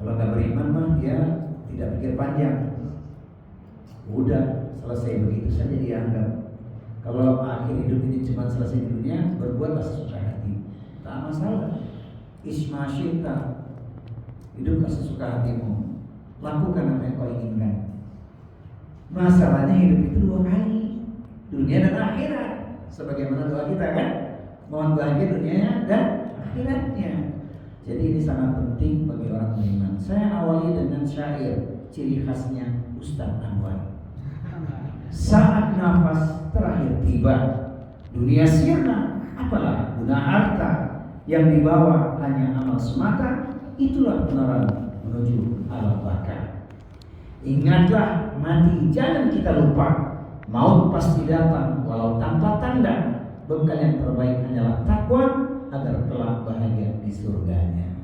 Kalau nggak beriman mah dia tidak pikir panjang. Udah selesai begitu saja dianggap. Kalau akhir hidup ini cuma selesai di dunia, berbuatlah sesuka hati, tak masalah. Isma syita, hiduplah sesuka hatimu, lakukan apa yang kau inginkan. Masalahnya hidup itu 2 kali, dunia dan akhirat. Sebagaimana doa kita kan, mohon bahagia dunianya dan akhiratnya. Jadi ini sangat penting bagi orang beriman. Saya awali dengan syair ciri khasnya Ustaz Anwar. Saat nafas terakhir tiba, dunia sirna, apalah guna harta yang dibawa hanya amal semata. Itulah penerang menuju alam baka. Ingatlah mati, jangan kita lupa. Maut pasti datang walau tanpa tanda. Bekal yang terbaik hanyalah takwa agar kelak bahagia di surganya.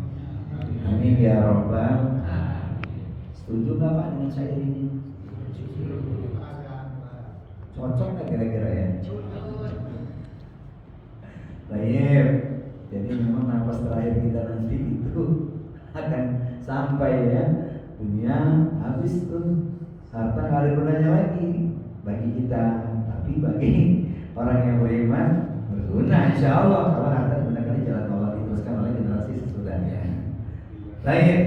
Amin ya rabbal alamin. Setuju nggak Pak dengan syair ini? Cocok nggak kira-kira ya? Baik. Jadi memang nafas terakhir kita nanti itu akan sampai ya. Dunia habis tuh, harta nggak ada gunanya lagi bagi kita, tapi bagi orang yang beriman berguna insya Allah kalau harta digunakan di jalan Allah, diteruskan oleh generasi sesudahnya. Baik.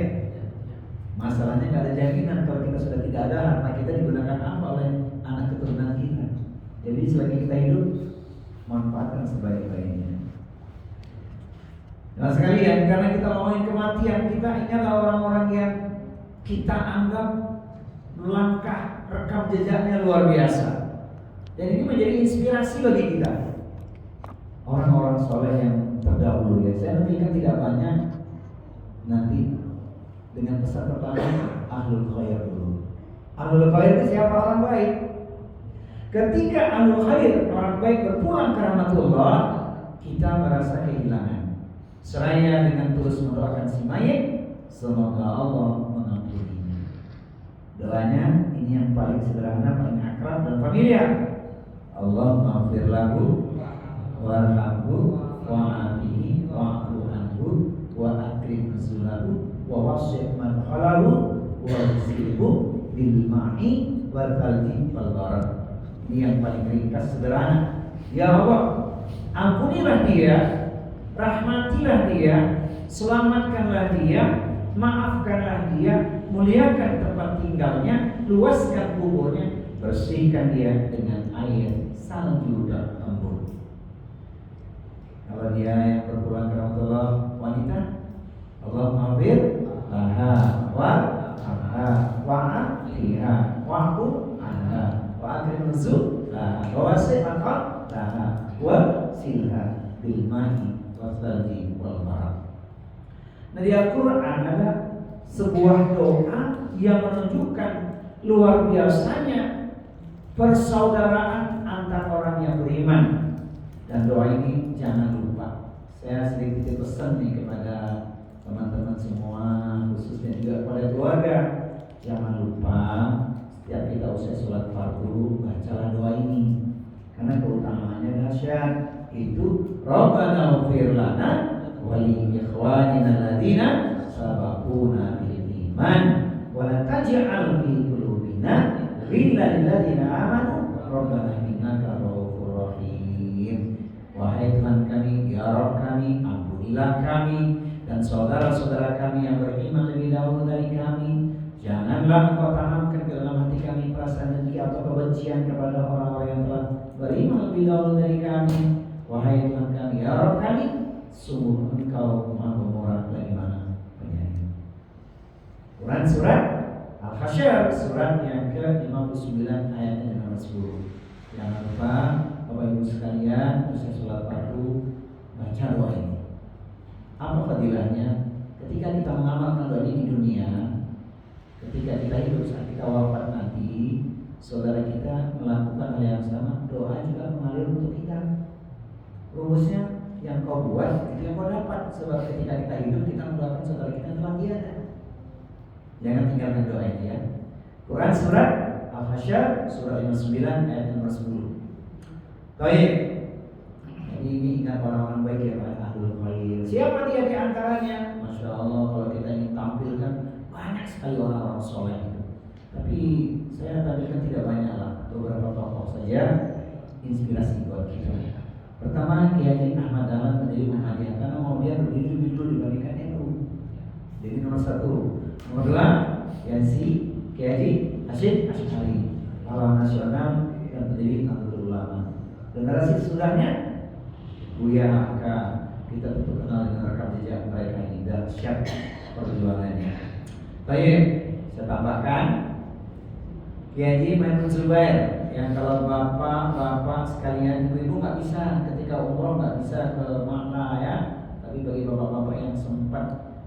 Masalahnya nggak ada jaminan kalau kita sudah tidak ada, harta kita digunakan apa oleh anak keturunan kita. Jadi selagi kita hidup, manfaatkan sebaik-baiknya. Nah sekalian, karena kita ngomongin kematian, kita ingatlah orang-orang yang kita anggap langkah rekam jejaknya luar biasa. Dan ini menjadi inspirasi bagi kita. Orang-orang soleh yang terdahulu ya. Saya nanti kan tidak banyak. Nanti dengan pesan pertama, ahlul khair dulu. Ahlul khair itu siapa? Orang baik. Ketika ahlul khair, orang baik berpulang ke rahmatullah, kita merasa kehilangan. Seraya dengan terus mendoakan si mayit, semoga Allah mengampuninya. Doanya ini yang paling sederhana, paling akrab dan familiar. Allah maghfir lahu warhamhu wa'afihi wa'fu anhu wa akrim nuzulahu wa wasi' madkhalahu wa rizqhu bil ma'i wal thalji wal barad. Ini yang paling ringkas sederhana. Ya Allah, ampunilah dia, rahmatilah dia, selamatkanlah dia, maafkanlah dia, muliakan tempat tinggalnya, luaskan kuburnya, bersihkan dia dengan air salju dan embun. Kalau dia yang berpulang ke rahmatullah wanita, Allah maghfir laha wa'afiha wa'fu anha wa akrim nuzulah wa wasi' laha wa silha bil ma'i wassalji wal barad. Nah di Al-Quran ada sebuah doa yang menunjukkan luar biasanya persaudaraan antar orang yang beriman. Dan doa ini jangan lupa. Saya sedikit pesan nih kepada teman-teman semua, khususnya juga kepada keluarga. Jangan lupa setiap kita usai sholat fardu, bacalah doa ini, karena keutamaannya dahsyat. Itu Rabbana ighfir lana wa li ikhwanina alladziina sabaquna bil iman wa la taj'al fi qulubina ghillan lil ladziina amanu rabbana innaka ra'ufur rahim. Wahai Tuhan kami, ya Rabb kami, ampunilah kami dan saudara-saudara kami yang beriman lebih dahulu dari kami. Janganlah Engkau tanamkan ke dalam hati kami perasaan dengki atau kebencian kepada orang-orang yang telah beriman lebih dahulu dari kami. Wahai Tuhan kami, ya Rabb kami, sungguh Engkau Maha Pemurah lagi Maha Penyayang. Quran surat Al-Hasyr, surat yang ke-59 ayat yang nomor 10. Jangan lupa Bapak Ibu sekalian, usai sholat fardu baca doa ini. Apa fadilahnya? Ketika kita mengamalkan doa ini di dunia, ketika kita hidup, saat kita wafat nanti, saudara kita melakukan hal yang sama, doa juga mengalir untuk kita. Rumusnya yang kau buat itu yang kau dapat. Sebab ketika kita hidup, kita mendoakan saudara kita yang telah tiada. Jangan tinggalkan doa ini ya. Quran surat Al-Hasyr, surat 59 ayat nomor 10. Baik. Jadi ini ingat orang-orang baik ya Pak, ahlul khair. Siapa dia di antaranya? Masya Allah, kalau kita ingin tampilkan sekali orang-orang soleh itu. Tapi saya tadi kan tidak banyak lah, beberapa tokoh saja inspirasi buat kita. Pertama, Kiai Ahmad Dahlan menjadi Muhammadiyah karena mau dia berdiri dulu dibandingkan NU. Jadi nomor satu. Nomor dua, Kiai Hasyim Asy'ari, pahlawan nasional yang berdiri Nahdlatul Ulama. Generasi sesudahnya Buya Haka, kita tentu kenal dengan rekam jejak mereka ini dahsyat perjuangannya. Baik, saya tambahkan Kiai Maimun Zubair yang kalau bapak-bapak sekalian, ibu-ibu nggak bisa ketika umroh, nggak bisa ke Makkah ya, tapi bagi bapak-bapak yang sempat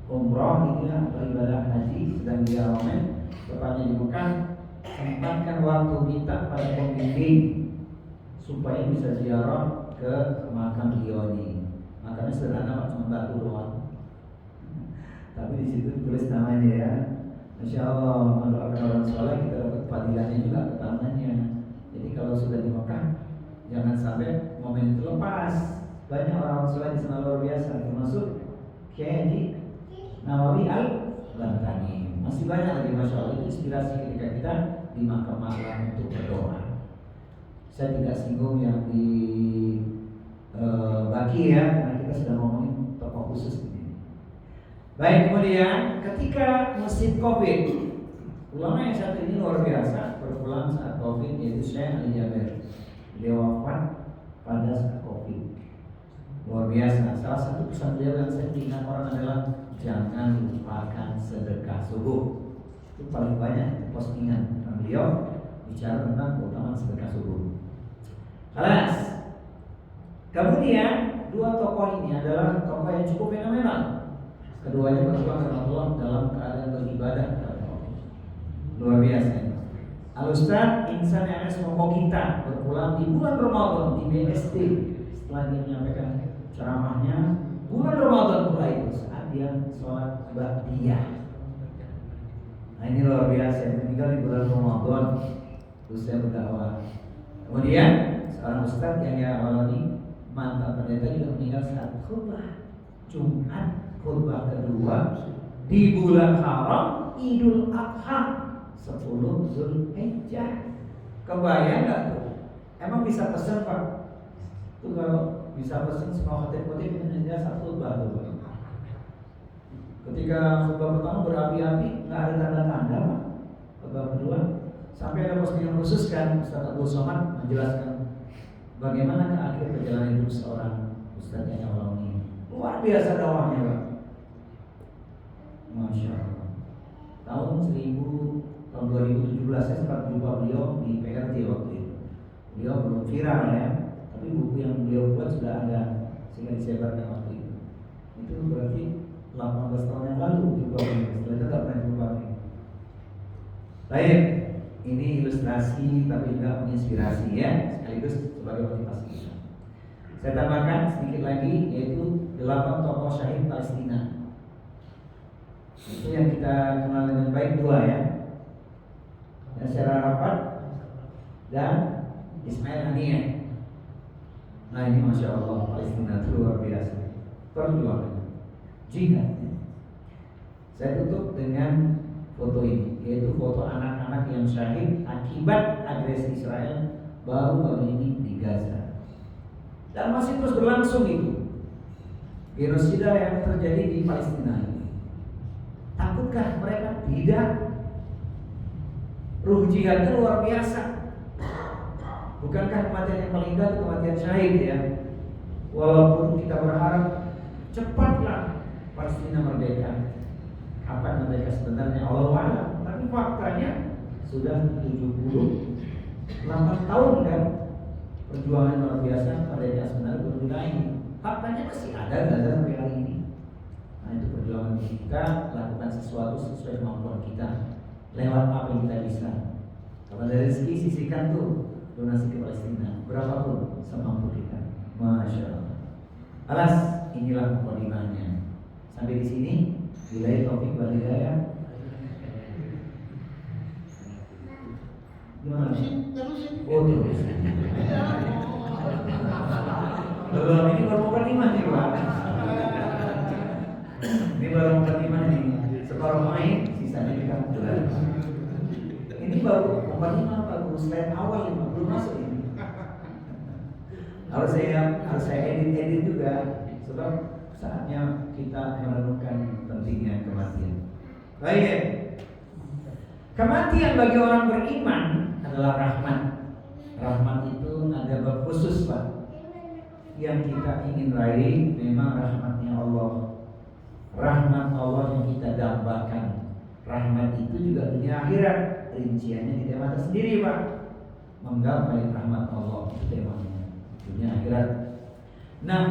umroh gitu ya, atau ibadah haji sedang di Ramadan, tepatnya di Mekah, sempatkan waktu minta pada pembimbing supaya bisa ziarah ke makam beliau ini. Makamnya sederhana Pak, cuma batu doang, tapi di situ ditulis namanya ya. Masya Allah, mendoakan orang soleh kita dapat fadilahnya juga ke tangannya. Jadi kalau sudah di Mekah, jangan sampai momen itu lepas. Banyak orang soleh di sana luar biasa, termasuk Kiai Nawawi Al-Bantani. Masih banyak lagi, Masya Allah, itu inspirasi ketika kita di makam-makam untuk berdoa. Saya tidak singgung yang di Baki ya, karena kita sudah ngomongin tokoh khusus ini. Baik, kemudian ketika musim Covid, ulama yang satu ini luar biasa berpulang saat Covid, yaitu Syekh Ali Jaber. Beliau wafat pada saat Covid. Luar biasa. Salah satu pesan beliau yang saya ingat orang adalah jangan lupakan sedekah subuh. Itu paling banyak postingan tentang beliau bicara tentang keutamaan sedekah subuh. Alas. Kemudian dua tokoh ini adalah tokoh yang cukup fenomenal. Keduanya berjuang dengan Allah dalam keadaan beribadah kepada Allah. Luar biasa. Al-Ustaz Insan MS Mokokita berpulang di bulan Ramadan di BSD. Setelah dia menyampaikan ceramahnya, bulan Ramadan pula itu saat dia sholat ba'diyah. Nah ini luar biasa, meninggal di bulan Ramadan terus saya berdakwah. Kemudian seorang Ustaz yang Walani, mantan pendeta, juga meninggal saat khutbah Jumat, khutbah kedua di bulan haram Idul Adha 10 Zulhijjah. Kebayang nggak tuh? Emang bisa pesen Pak? Tuh kalau bisa pesen semua khotib-khotib ini saat khutbah tuh. Ketika khutbah pertama berapi-api, nggak ada tanda-tanda Pak. Khutbah kedua sampai ada postingan khusus kan, Ustaz Abdul Somad menjelaskan bagaimana ke akhir perjalanan hidup seorang Ustaz yang Walani. Luar biasa dakwahnya Pak. Masya Allah. Tahun 2017 saya sempat jumpa beliau di PRT waktu itu. Beliau belum viral ya, tapi buku yang beliau buat sudah ada sehingga disebarkan waktu itu. Itu berarti 18 tahun yang lalu jumpa beliau. Setelah itu tak pernah jumpa lagi. Baik, ini ilustrasi tapi juga menginspirasi ya, sekaligus sebagai motivasi kita. Saya tambahkan sedikit lagi, yaitu 8 tokoh syahid Palestina. Itu yang kita kenal dengan baik dua ya, Yasser Arafat dan Ismail Haniyeh. Nah ini Masya Allah, Palestina itu luar biasa perjuangan jihad. Saya tutup dengan foto ini, yaitu foto anak-anak yang syahid akibat agresi Israel baru ini di Gaza. Dan masih terus berlangsung itu genosida yang terjadi di Palestina. Takutkah mereka? Tidak. Ruh jihadnya luar biasa. Bukankah kematian yang paling indah itu kematian syahid ya? Walaupun kita berharap cepatlah Palestina merdeka. Kapan merdeka sebenarnya Allahu a'lam. Tapi faktanya sudah 78 tahun kan perjuangan luar biasa merdeka sebenarnya belum dimulai. Faktanya masih ada Gaza sampai hari ini. Nah itu perjuangan kita, lakukan sesuatu sesuai kemampuan kita lewat apa yang kita bisa. Kalau dari rezeki sisihkan tuh donasi ke Palestina berapapun semampu kita. Masya Allah. Alas, inilah mukadimahnya. Sampai di sini, billahi taufik wal hidayah. Gimana? Oh terus. Belum, ini baru mukadimah nih Pak. Ini baru mukadimah nih. Separuh main, sisa Ini baru nomor 5, baru slide awal 5, belum masuk ini. Harus saya edit juga, sebab saatnya kita merenungkan pentingnya kematian. Baik, kematian bagi orang beriman adalah rahmat. Rahmat itu ada bab khusus, Pak. Yang kita ingin raih memang rahmatnya Allah. Rahmat Allah yang kita dambakan. Rahmat itu juga dunia akhirat. Rinciannya di tema tersendiri, Pak. Menggapai rahmat Allah itu temanya dunia akhirat. Nah,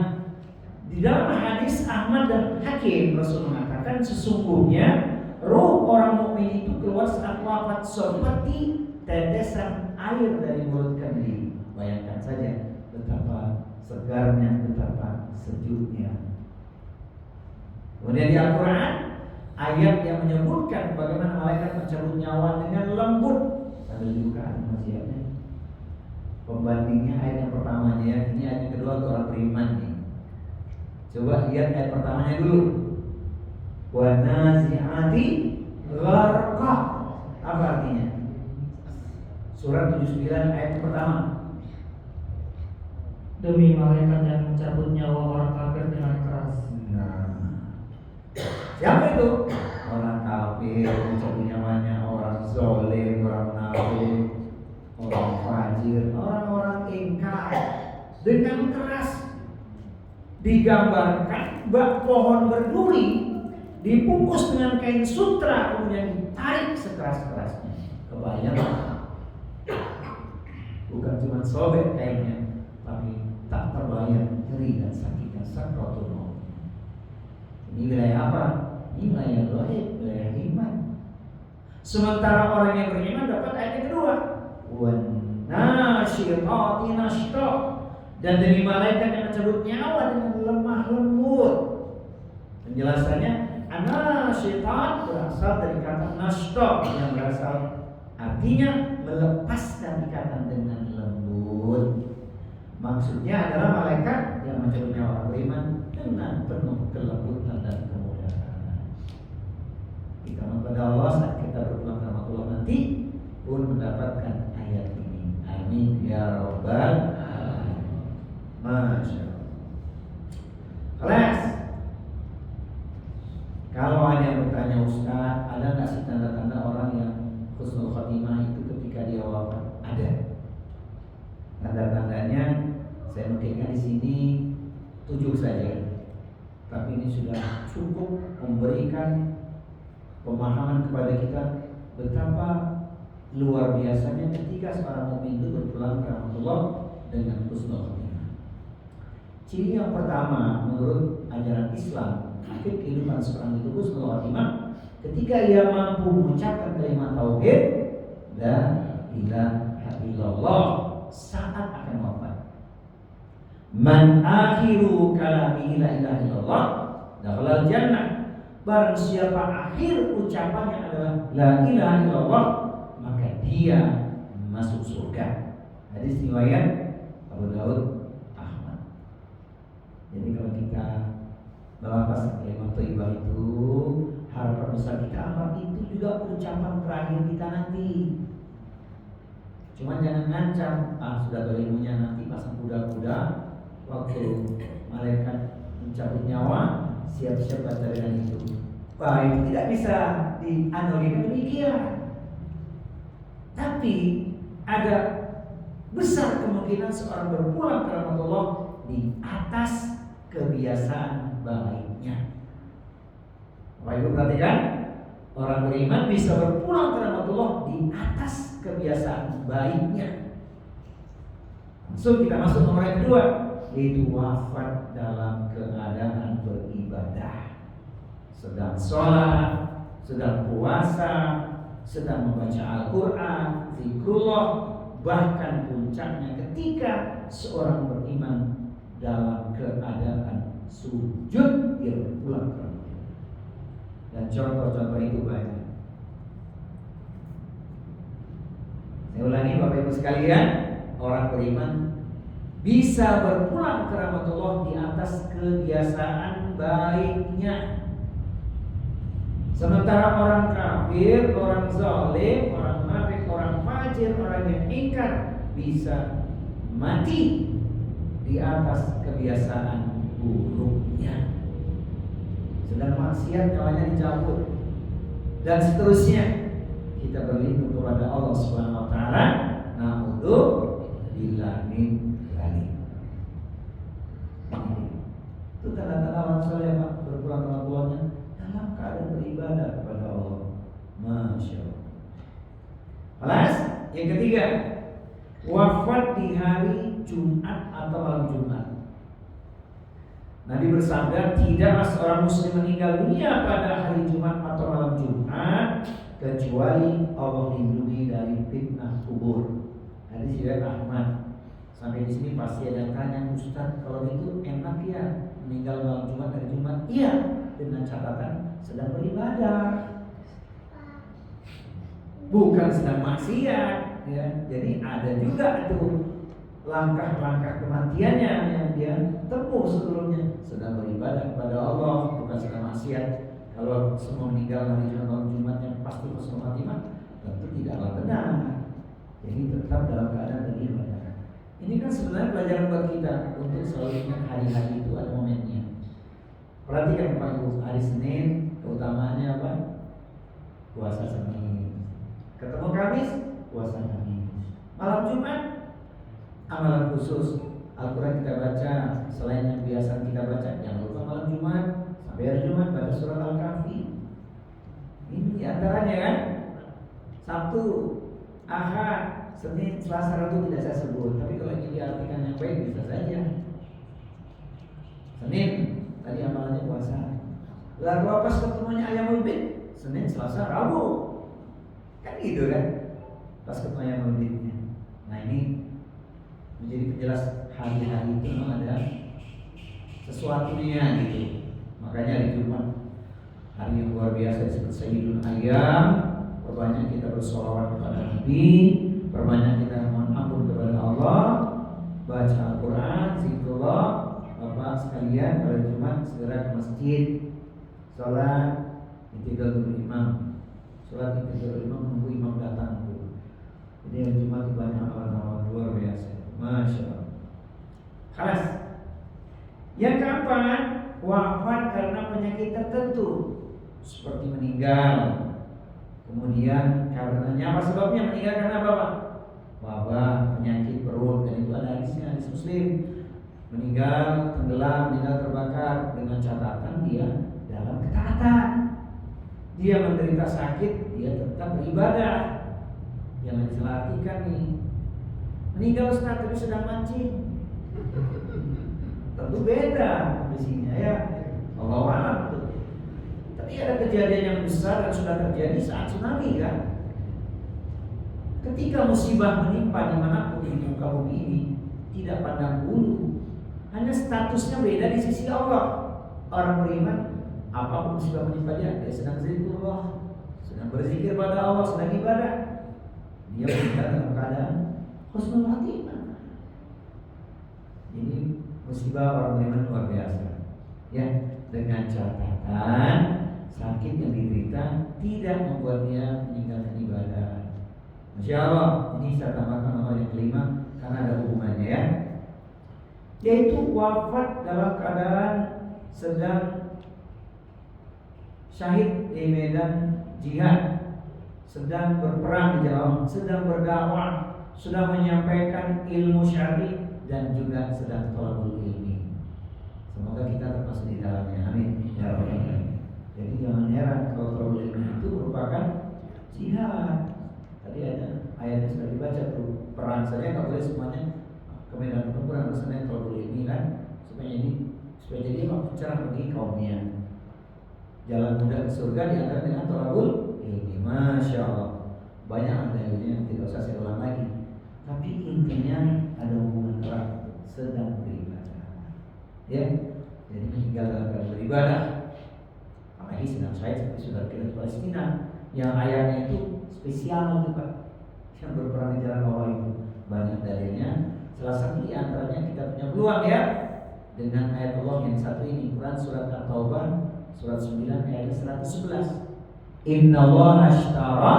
di dalam hadis Ahmad dan Hakim, Rasul mengatakan sesungguhnya roh orang mukmin itu keluar saat wafat seperti tetesan air dari mulut kendi. Bayangkan saja betapa segarnya, betapa sejuknya. Kemudian di Al-Quran ayat yang menyebutkan bagaimana malaikat mencabut nyawa dengan lembut. Sambil dibuka ayatnya. Pembandingnya ayat yang pertamanya ya. Ini ayat yang kedua untuk orang beriman nih. Coba lihat ayat pertamanya dulu. Wa nazi'ati gharqa. Apa artinya? Surat 79 ayat pertama. Demi malaikat yang mencabut nyawa orang kafir dengan keras. Nah, siapa itu? Orang kafir mencabut nyawanya, orang zalim, orang munafik, orang fajir, orang-orang ingkar dengan keras. Digambarkan bak pohon berduri dibungkus dengan kain sutra kemudian ditarik sekeras-kerasnya. Kebayang? Bukan cuma sobek kainnya, tapi tak terbayang nyeri dan sakitnya sakratul maut. Ini wilayah apa? Ini wilayah gaib, wilayah iman. Sementara orang yang beriman dapat ayat yang kedua. Wan nasyirati nashta. Dan demi malaikat yang mencabut nyawa dengan lemah lembut. Penjelasannya, anasyitan berasal dari kata nashta yang berasal artinya melepaskan ikatan dengan lembut. Maksudnya adalah malaikat yang mencabut nyawa orang beriman dengan penuh kelembutan dan kemudahan. Kita kepada Allah saat kita berpulang ke rahmatullah nanti pun mendapatkan ayat ini. Amin ya rabbal alamin. Masya Allah. Kelas. Kalau ada yang bertanya, Ustaz, ada nggak sih tanda-tanda orang yang husnul khotimah itu ketika dia wafat? Ada. Tanda-tandanya saya nukilkan di sini 7 saja. Tapi ini sudah cukup memberikan pemahaman kepada kita betapa luar biasanya ketika seorang mukmin itu berpulang ke rahmatullah dengan husnul khotimah. Ciri yang pertama menurut ajaran Islam, akhir kehidupan seorang itu husnul khotimah ketika ia mampu mengucapkan kalimat tauhid la ilaha illallah saat akan wafat. Man akhiru kalami la ilaha illallah dakhalal jannah. Barang siapa akhir ucapannya adalah la ilaha illallah, maka dia masuk surga. Hadis riwayat Abu Daud, Ahmad. Jadi kalau kita melafazkan kalimat thayyibah itu, harapan besar kita apa? Itu juga ucapan terakhir kita nanti. Cuma jangan ngancam, sudah tahu ilmunya nanti pasang kuda-kuda waktu malaikat mencabut nyawa, siap-siap baca dengan itu. Wah, itu tidak bisa dianulir demikian. Tapi ada besar kemungkinan seorang berpulang ke rahmatullah di atas kebiasaan baiknya. Bapak Ibu perhatikan, orang beriman bisa berpulang ke rahmatullah di atas kebiasaan baiknya. Langsung kita masuk nomor yang kedua, yaitu wafat dalam keadaan beribadah. Sedang sholat, sedang puasa, sedang membaca Al-Quran, zikrullah, bahkan puncaknya ketika seorang beriman dalam keadaan sujud dia berpulang ke rahmatullah. Dan contoh-contoh itu banyak. Saya ulangi Bapak Ibu sekalian, orang beriman bisa berpulang ke rahmatullah di atas kebiasaan baiknya. Sementara orang kafir, orang zalim, orang munafik, orang fajir, orang yang ingkar bisa mati di atas kebiasaan buruknya. Sedang maksiat nyawanya dicabut dan seterusnya. Kita berlindung kepada Allah Subhanahu wa taala. Na'udzubillah min dzalik. Itu tanda-tanda orang saleh Pak, berkurang kemampuannya dalam keadaan beribadah kepada Allah. Masya Allah. Kelas yang ketiga, wafat di hari Jumat atau malam Jumat. Nabi bersabda, tidaklah seorang muslim meninggal dunia pada hari Jumat atau malam Jumat kecuali Allah lindungi dari fitnah kubur. Hadis riwayat Ahmad. Sampai di sini pasti ada yang tanya, Ustaz, kalau itu enak ya meninggal malam Jumat hari Jumat? Iya, dengan catatan sedang beribadah, bukan sedang maksiat, ya. Jadi ada juga itu langkah-langkah kematiannya yang dia tempuh sebelumnya, sedang beribadah kepada Allah, bukan sedang maksiat. Kalau semua meninggal hari Jumat malam Jumatnya pasti husnul khatimah, tentu tidaklah benar. Jadi tetap dalam keadaan beribadah. Ini kan sebenarnya pelajaran buat kita untuk selalu ingat hari-hari itu ada momennya. Perhatikan Bapak Ibu, hari Senin keutamaannya apa? Puasa Senin. Ketemu Kamis, puasa Kamis. Malam Jumat, amalan khusus. Al-Quran kita baca, selain yang biasa kita baca, jangan lupa malam Jumat sampai hari Jumat baca surat Al-Kahfi. Ini diantaranya kan. Sabtu, Ahad, Senin, Selasa, Rabu tidak saya sebut. Tapi kalau ini diartikan yang baik bisa saja. Senin, tadi amalannya puasa. Lalu pas ketemunya ayam bid, Senin, Selasa, Rabu. Kan gitu kan. Pas ketemu ayam bidnya. Nah ini menjadi penjelas hari-hari itu memang ada sesuatunya gitu. Makanya hari Jumat hari yang luar biasa disebut Sayyidul Ayyam. Perbanyak kita bersolawat kepada Nabi, perbanyak kita mohon ampun kepada Allah, baca Al-Quran, zikrullah. Bapak sekalian pada Jumat segera ke masjid, sholat ittidal imam, sholat ittidal imam, menunggu imam datang. Jadi hari Jumat itu banyak amalan-amalan luar biasa. Masya Allah. Kelas yang keempat, wafat karena penyakit tertentu seperti meninggal. Kemudian karenanya apa sebabnya meninggal karena apa Pak? Wabah, penyakit perut, dan itu ada hadisnya, hadis Muslim. Meninggal tenggelam, meninggal terbakar, dengan catatan dia dalam ketaatan. Dia menderita sakit, dia tetap beribadah. Jangan disalah artikan nih. Meninggal Ustaz tapi sedang mancing. Tentu beda kondisinya ya. Allah alam tuh. Tapi ada kejadian yang besar dan sudah terjadi saat tsunami kan. Ketika musibah menimpa dimanapun di muka bumi ini, tidak pandang bulu, hanya statusnya beda di sisi Allah. Orang beriman, apapun musibah menimpa dia sedang zikrullah, sedang berzikir pada Allah, sedang ibadah. Dia meninggal dalam keadaan husnul khatimah. Ini musibah orang beriman luar biasa. Ya, dengan catatan sakit yang diderita tidak membuat dia meninggalkan ibadah. Masya Allah, ini saya tambahkan nomor yang kelima karena ada hubungannya ya. Yaitu wafat dalam keadaan sedang syahid di medan jihad, sedang berperang di jalan, sedang berdakwah, sedang menyampaikan ilmu syar'i dan juga sedang thalabul ilmi. Semoga kita termasuk di dalamnya. Amin. Ya Rabbal Alamin. Jadi jangan heran kalau thalabul ilmi itu merupakan jihad. Tadi ada ayatnya sudah dibaca tuh. Perang saja nggak boleh semuanya ke medan pertempuran, harusnya thalabul ilmi kan, supaya jadi cerah bagi kaumnya. Jalan mudah ke surga diantara dengan thalabul ilmi. Masya Allah. Banyak dalilnya, tidak usah saya ulang lagi. Tapi intinya ada hubungan erat, sedang beribadah. Ya, jadi meninggal dalam keadaan beribadah. Apalagi sedang syahid seperti saudara kita di Palestina, yang ayatnya itu spesial juga, yang berperang di jalan Allah itu banyak dalilnya. Salah satu di antaranya kita punya peluang ya dengan ayat Allah yang satu ini, Quran surat At-Taubah surat 9 ayat 111. Innallaha ashtara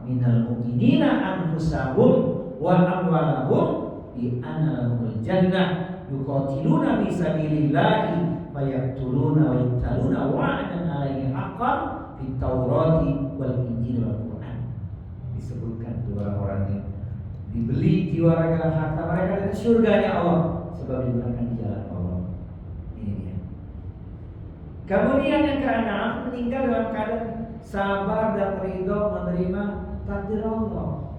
minal mu'minina anfusahum wa amwalahum bi anna lahumul jannah yuqatiluna fi sabilillahi fayaqtuluna wa yuqtaluna wa'dan 'alaihi haqqan fit Taurati wal Injil wal Quran. Disebutkan dua orang yang dibeli jiwa raga harta mereka dari surganya Allah sebab digunakan di jalan Allah. Ini dia. Kemudian yang keenam, meninggal dalam keadaan sabar dan ridho menerima takdir Allah.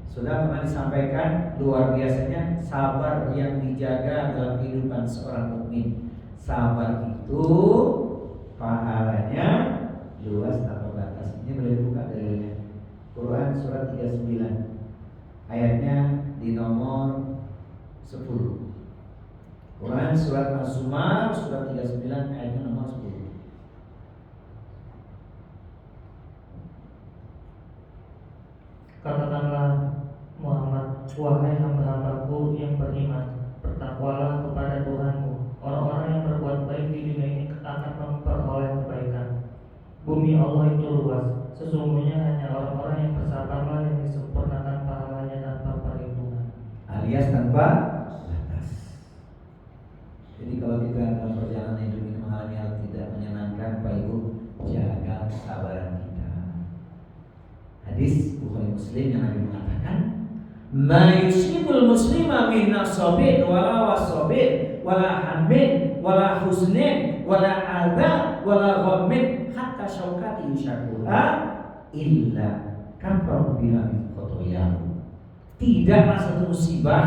Sudah pernah disampaikan luar biasanya sabar yang dijaga dalam kehidupan seorang mukmin. Sabar itu pahalanya luas tanpa batas. Ini boleh buka dalilnya. Quran surat 39 ayatnya di nomor 10. Quran surat Az-Zumar surat 39 ayatnya nomor 10. Katakanlah Muhammad, wahai hamba-hambaku yang beriman, bertakwalah kepada Tuhanmu. Orang-orang yang berbuat baik di dunia ini akan memperoleh kebaikan. Bumi Allah itu luas. Sesungguhnya hanya orang-orang yang bersabarlah yang disempurnakan pahalanya tanpa perhitungan. Alias tanpa batas. Jadi kalau kita dalam perjalanan hidup ini mengalami hal tidak menyenangkan, Pak Ibu, jaga kesabaran kita. Hadis Bukhari Muslim yang Nabi mengatakan, "Ma yusibul muslima min nasabin wala wasabin wala hammin wala husnin wala adza wala ghammin hatta syaukati yushakuha illa kafarahu biha min khotoyahu." Tidaklah satu musibah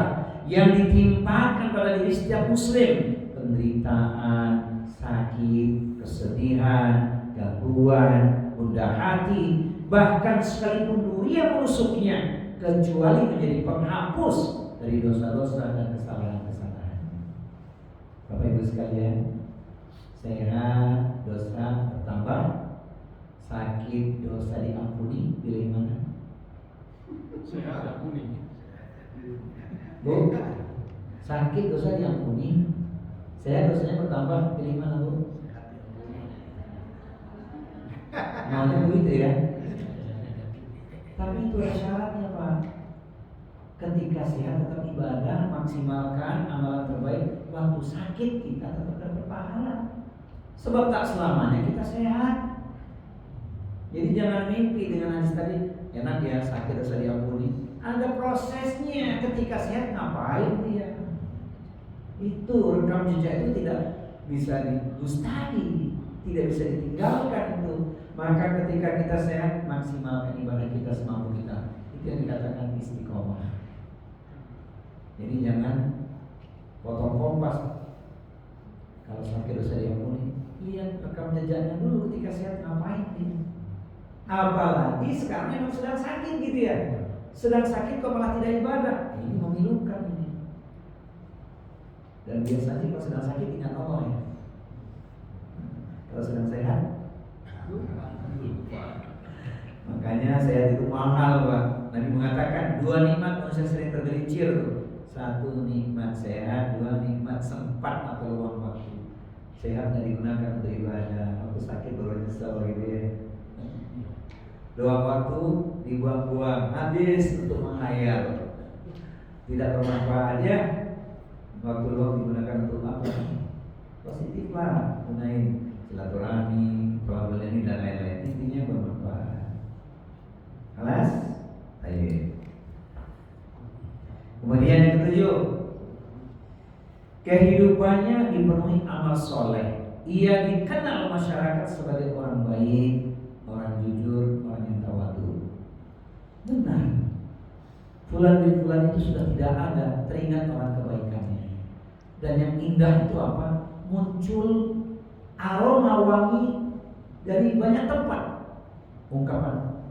yang ditimpakan pada diri setiap muslim, penderitaan, sakit, kesedihan, gangguan, gundah hati, bahkan sekalipun duri yang menusuknya, kecuali menjadi penghapus dari dosa-dosa dan kesalahan-kesalahan. Bapak Ibu sekalian, sehat dosa bertambah, sakit dosa diampuni, pilih mana? Sehat ampuni. Bu, sakit dosa diampuni, sehat dosanya bertambah, pilih mana Bu? Maunya begitu ya. Tapi itu ada syaratnya Pak. Ketika sehat tetap ibadah, maksimalkan amalan terbaik. Waktu sakit kita tetap dapat pahala. Sebab tak selamanya kita sehat. Jadi jangan mimpi dengan hadis tadi, enak ya sakit dosa diampuni. Ada prosesnya. Ketika sehat ngapain dia? Itu rekam jejak itu tidak bisa didustai, tidak bisa ditinggalkan itu. Maka ketika kita sehat, maksimalkan ibadah kita semampu kita. Itu yang dikatakan istiqomah. Jadi jangan potong kompas. Kalau sakit dosa diampuni, lihat rekam jejaknya dulu ketika sehat ngapain ini. Apalagi sekarang memang sedang sakit gitu ya. Sedang sakit kok malah tidak ibadah. Ini memilukan ini. Dan biasanya kalau sedang sakit ingat Allah ya. Kalau sedang sehat, makanya sehat itu mahal Pak. Nabi mengatakan dua nikmat manusia sering tergelincir tuh. Satu nikmat sehat, dua nikmat sempat atau luang waktu. Sehat tidak digunakan untuk ibadah, waktu sakit baru nyesel gitu ya. Luang waktu dibuang-buang, habis untuk menghayal, tidak bermanfaat ya. Waktu luang digunakan untuk apa? Positif lah, gunain silaturahmi, pelabelan dan lain-lain. Intinya bermanfaat. Alas, ayo. Kemudian yang ketujuh, kehidupannya dipenuhi amal soleh. Ia dikenal masyarakat sebagai orang baik, orang jujur, orang yang tawadu. Benar, fulan bin fulan itu sudah tidak ada, teringat orang kebaikannya. Dan yang indah itu apa? Muncul aroma wangi dari banyak tempat. Ungkapan,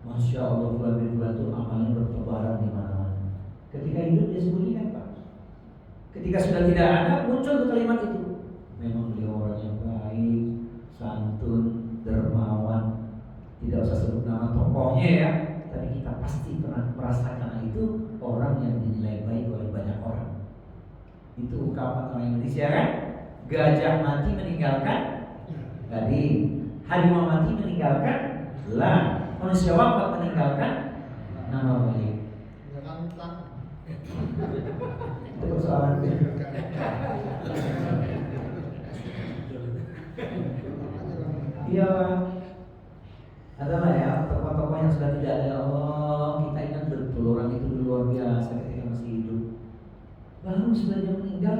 Masya Allah, fulan bin fulan itu amalnya bertebaran di mana-mana. Ketika hidup dia sembunyikan Pak. Ketika sudah tidak ada, muncul kalimat itu. Memang beliau orang yang baik, santun, dermawan. Tidak usah sebut nama tokohnya ya, tapi kita pasti pernah merasakan itu orang yang dinilai baik oleh banyak orang. Itu ungkapan orang Indonesia kan? Gajah mati meninggalkan gading, harimau mati meninggalkan lah. manusia wafat meninggalkan nama baik. Itu persoalan. Iya, adalah ya tokoh-tokoh yang sudah tidak ada. Ya Allah, kita ingat betul orang itu luar biasa ketika masih hidup. Baru sudah dia meninggal,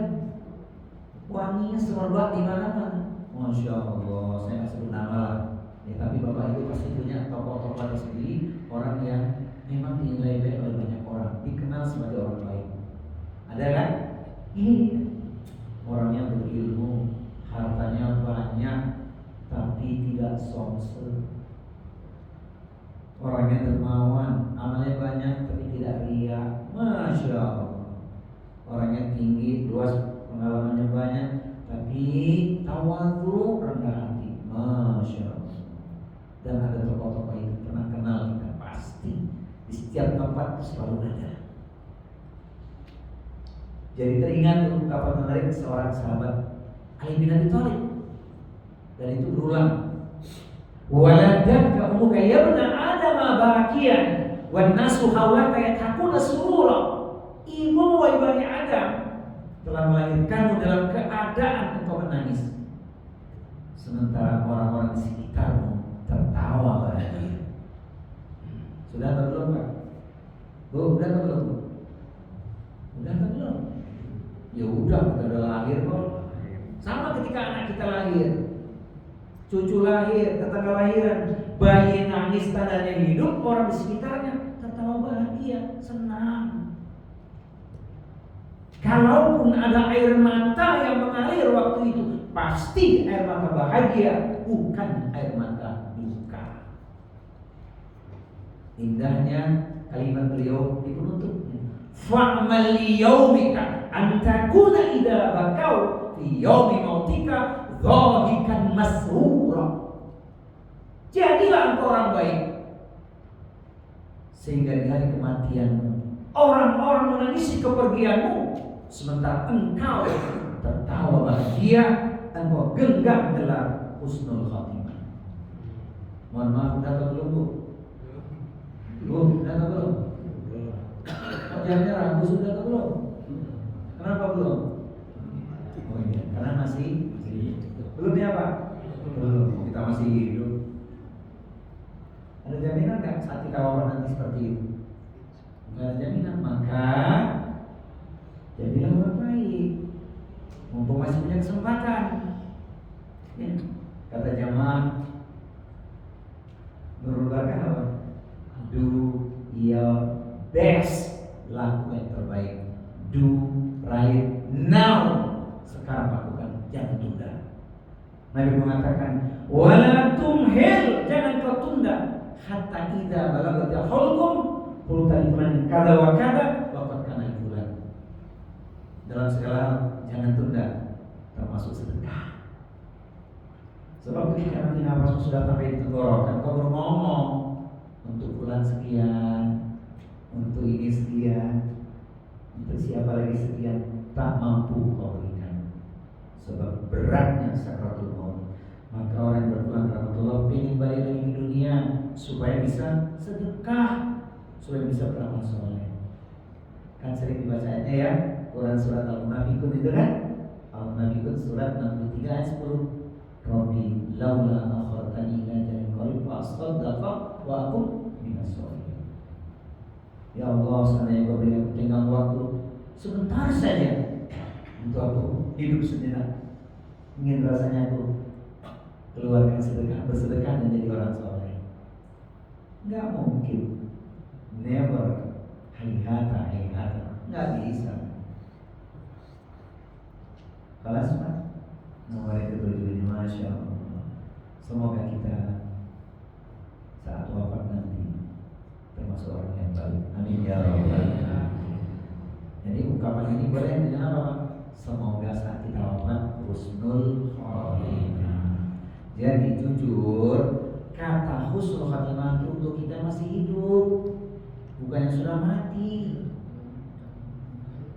wanginya semerbak di mana-mana. Masya Allah, saya nggak sebut nama lah. Ya, tapi bapak ibu pasti punya tokoh-tokoh tersendiri, orang yang memang dinilai baik oleh banyak orang, dikenal sebagai orang baik. Ada kan? Ini orang yang berilmu, hartanya banyak, tapi tidak sombong. Orangnya dermawan, amalnya banyak, tapi tidak riya. Masya Allah. Orangnya tinggi, luas, pengalamannya banyak, tapi tawadhu, rendah hati. Masya Allah. Dan ada tokoh-tokoh itu pernah kenal kita pasti di setiap tempat selalu ada. Jadi teringat ungkapan menarik seorang sahabat Ali bin Abi Thalib, dan itu berulang. Waladaka ummuka yabna Adam bakiyan wan nasu hawlaka yatakuna surura. Ibu wahai bani Adam telah melahirkanmu dalam keadaan engkau menangis, sementara orang-orang di sekitarmu tertawa bahagia. Sudah atau belum Pak? Bu, udah atau belum? Udah atau belum? Ya udah, kita udah lahir kok. Sama ketika anak kita lahir, cucu lahir, tetangga lahiran, bayi nangis tandanya hidup, orang di sekitarnya tertawa bahagia, senang. Kalaupun ada air mata yang mengalir waktu itu, pasti air mata bahagia, bukan air mata duka. Indahnya kalimat beliau di penutupnya, fa'mal liyaumika antakuna idza bakau fi yaumi mautika dhahikan masrura. Jadilah engkau orang baik, sehingga di hari kematianmu orang-orang menangisi kepergianmu, sementara engkau tertawa bahagia, engkau genggam gelar husnul khatimah. Mohon maaf, udah atau belum Bu? Belum, udah atau belum? Jamnya ragu sudah atau belum? Kenapa belum? Oh iya, karena masih belum ya Pak? Belum, kita masih hidup. Ada jaminan nggak saat kita wafat nanti seperti itu? Nggak ada jaminan, maka jadilah orang baik, mumpung masih punya kesempatan. Ya, kata jamaah Nurul Barakah apa? Do your best, lakukan yang terbaik. Do right now, sekarang lakukan, jangan tunda. Nabi mengatakan, wala tumhil, jangan kau tunda, hatta idza balaghat hulqum qulta liman kada wa kada wa qad kana fulan. Dalam segala hal jangan tunda, termasuk sedekah. Sebab ketika nanti nafasmu sudah sampai di tenggorokan, kau baru ngomong untuk bulan sekian, untuk ini sekian, untuk siapa lagi sekian, tak mampu kau berikan. Sebab beratnya sakratul maut. Maka orang yang berpulang ke rahmatullah ingin balik lagi ke dunia supaya bisa sedekah, supaya bisa beramal soleh. Kan sering dibacanya ya Quran surat Al-Munafiqun itu kan? Al-Munafiqun surat 63 ayat 10. Rabbi laula akhartani ila ajalin qarib fa asaddaqa wa akun minas sholihin. Ya Allah, seandainya Kau beri aku tenggang waktu sebentar saja untuk aku hidup sejenak, ingin rasanya aku keluarkan sedekah, bersedekah dan jadi orang soleh. Enggak mungkin, never, hayata, enggak bisa. Kelas Pak, nomor yang ke-7 ini, Masya Allah. Semoga kita saat wafat nanti termasuk orang yang baik. Amin ya Rabbal Alamin. Jadi ungkapan ini boleh dengan apa Pak? Semoga saat kita wafat husnul khatimah. Jadi jujur, kata husnul khatimah itu untuk kita masih hidup, bukannya sudah mati.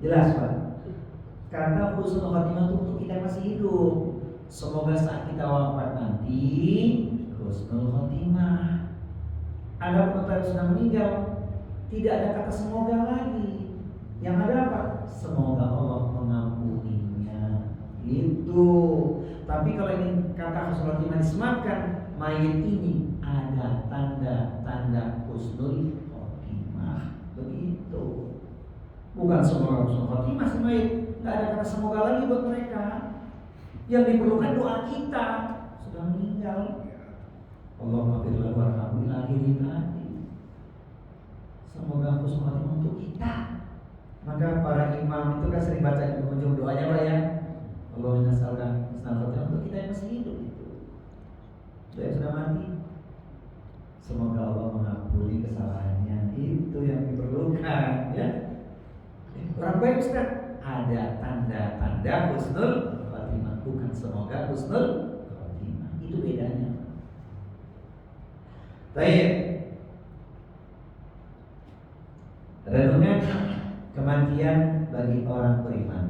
Jelas Pak? Kata husnul khatimah itu untuk kita masih hidup. Semoga saat kita wafat nanti husnul khatimah. Ada penonton yang sudah meninggal, tidak ada kata semoga lagi. Yang ada apa? Semoga Allah mengampuninya. Itu. Tapi kalau ingin kata husnul khotimah disematkan, mayit ini ada tanda-tanda husnul khotimah. Begitu. Bukan semoga husnul khotimah si mayit. Tidak ada kata semoga lagi buat mereka. Yang diperlukan doa kita. Sudah meninggal, Allahumma firlahu warhamhu ila akhiri tadi. Semoga husnul khotimah untuk kita. Maka para imam itu kan sering baca di penghujung doanya Pak ya. Allahumma nas'aluka husnul khotimah untuk kita yang masih hidup itu. Yang sudah mati, semoga Allah mengampuni kesalahannya. Itu yang diperlukan ya. Orang baik Ustaz, ada tanda-tanda husnul khotimah, bukan semoga husnul khotimah. Itu bedanya. Baik. Renungan kematian bagi orang beriman.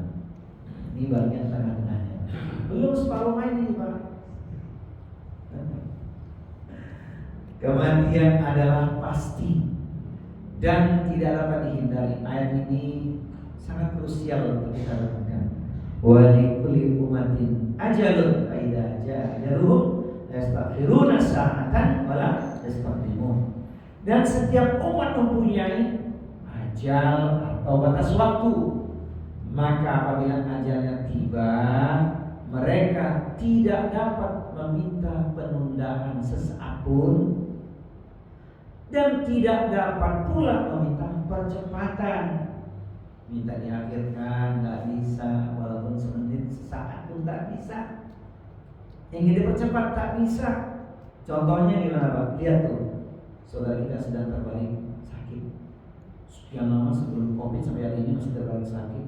Ini bagian tengah-tengahnya. Belum separuh main ini Pak. Kematian adalah pasti dan tidak dapat dihindari. Ayat ini sangat krusial untuk kita lakukan. Wa likulli ummatin ajalun fa idza jaa ajaluhum yastaghfiruna sa'atan wa la yastaqdimun. Dan setiap umat mempunyai ajal atau batas waktu. Maka apabila ajalnya tiba, mereka tidak dapat meminta penundaan sesaat pun dan tidak dapat pula meminta percepatan. Minta diakhirkan nggak bisa, walaupun semenit sesaat pun tak bisa. Ingin dipercepat tak bisa. Contohnya gimana Pak? Lihat tuh, saudara kita sedang terbalik sakit. Sekian lama sebelum COVID sampai hari ini masih terbalik sakit.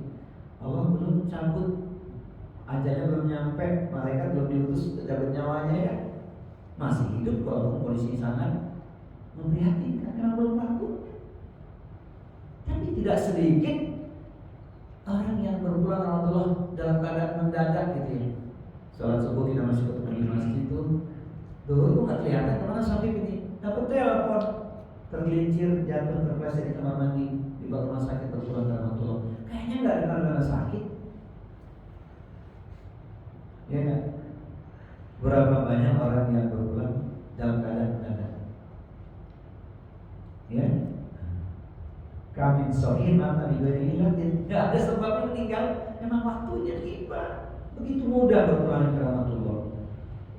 Allah belum cabut, ajalnya belum nyampe, malaikat belum diutus cabut nyawanya ya. Masih hidup walaupun kondisi sangat memprihatinkan, memang belum waktunya. Tapi tidak sedikit orang yang berpulang Allah dalam keadaan mendadak gitu ya. Sholat subuh kita masih ketemu di masjid itu, dulu tuh nggak kelihatan kemana sampai ini. Dapat telepon, tergelincir, jatuh terpleset di kamar mandi, dibawa rumah sakit berpulang dalam Allah. Kayaknya nggak ada tanda sakit, ya nggak? Berapa banyak orang yang berpulang dalam keadaan mendadak? Ya, kami sohin mata diberi ilatin, nggak ada sebabnya meninggal, memang waktunya tiba. Begitu mudah berpulang ke rahmatullah.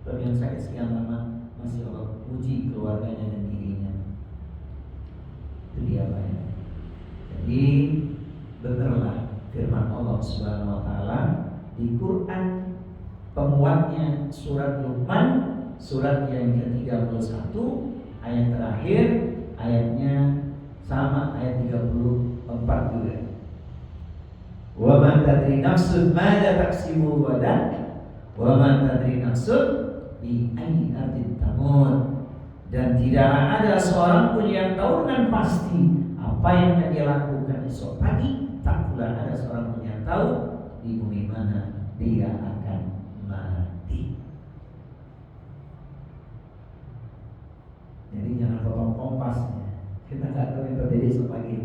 Tapi yang sakit sekian lama masih Allah uji keluarganya dan dirinya. Itu dia Pak ya. Jadi benarlah firman Allah Subhanahu wa taala di Quran, penguatnya surat Luqman, surat yang ke-31 ayat terakhir, ayatnya sama ayat 34 juga. Wa man tadri nafsun madza taksibu ghadan wa man tadri nafsun bi ayyi ardin tamut. Dan tidaklah ada seorang pun yang tahu dengan pasti apa yang akan dia lakukan esok pagi. Tak pula ada seorang pun yang tahu di bumi mana dia akan mati. Jadi jangan potong kompasnya. Kita nggak tahu yang terjadi esok pagi.